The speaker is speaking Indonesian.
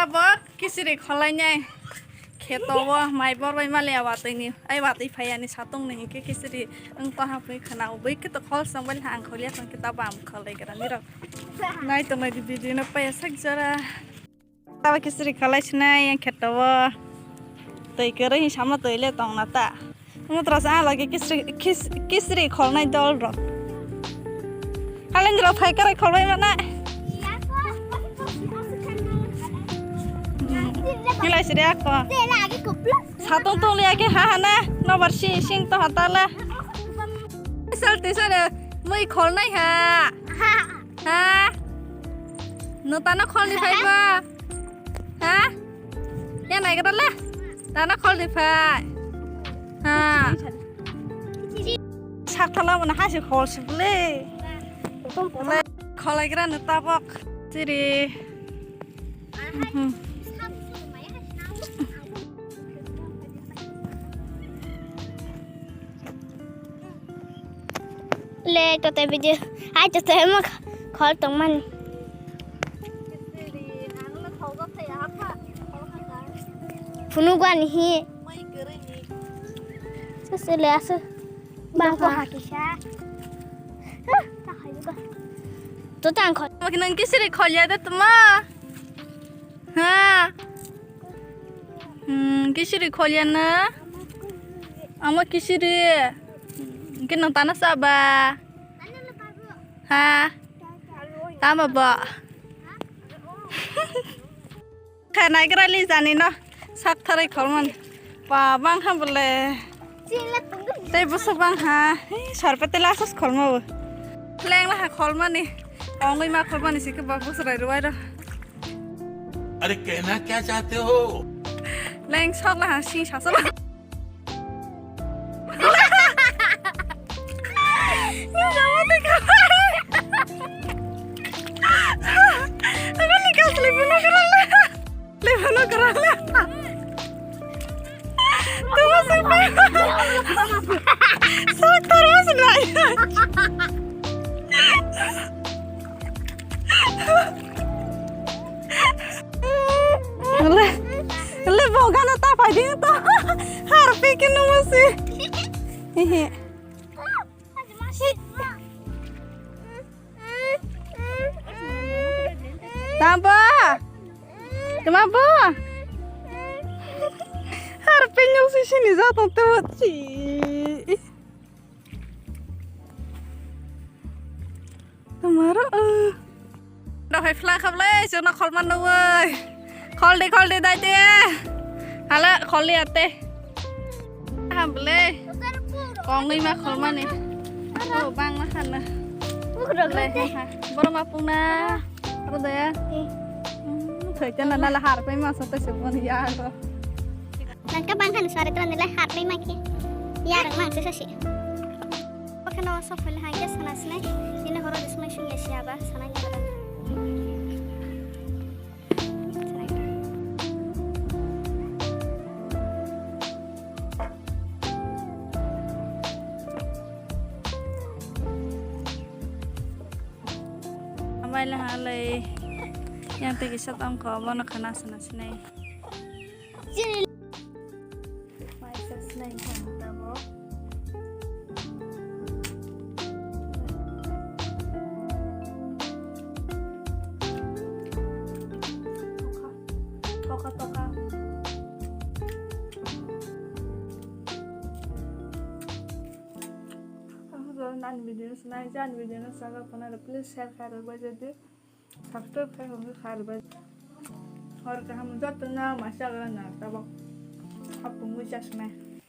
tabak kisiri kholainya khetowo mai borbai male awatini ai watai phayani satung ni ke kisiri engpa hapai khana ubai ke to khol sangbal hang kholia kan kita bam kholai gara nira nai to mai video na paya sak jara tawa kisiri kholai snai yang khetowo tei kere hi samna toile tong na ta mutra sa lagi kisiri kholnai dol ro kalen jero phai kare kholbai mana Nilai sedih aku. Satu tuh lihat ke hana, nomor sing tuh hatala. Misal tisare, mau ikol naik ha. Ha? Nutana kol di apa? Ha? Ya naik ke lah. Tana kol di apa? Ha? Sakala mana hasil kol sebeli. Kol lagi kan nutabok. Jadi. Le to te video ai to te ma khol tong man phunu gwan hi se le as bang ko ha ki sha ta khai du to tang khol Makinan kisiri kholya da tuma. Ha? Kisiri kholya na. Ama kisiri. Kinang tanah saba. Ha? Tama ba? Kana ikrali jani no. Sak thari kholman. Pa bang ha bole. Tei busa bang ha. Sarpete lasos kholma. Leng la ha kholma ni. Ongoi ma kholma ni sik ba busrai ruai ro. अरे कहना क्या चाहते हो Leng sok la ha sing sa sa. Sak terus naik. Le boga na ta pai ding to. Har pe ke no masi. Hehe. Tamba. Kenapa? Har pe nyu si sini za to te wachi. Tomorrow. Đâu phải fly không lấy cho nó khol man đâu ơi. Khol đi đây tê. Hala khol lihat teh. Ham bele. Kong ni mah khol man ni. Oh bang lah kana. Baru mapung na. Apa dah ya? Thời chân là hạt với mà sao tôi sẽ muốn ya rồi. nan ka bang kan sare tran le hat mai maki ya rang mang se se oke no so fel ha yes na sne ini horo dismai sing ya ba sana ya ba Amai lah halai yang pergi satang kau mana kena sana sini. Mai sana kau tahu. Toka. Nan video senai jan video na saga pernah please share karo baja de subscribe karo baja और हम जब तक ना माशा करना तब आप मुझे चश्मे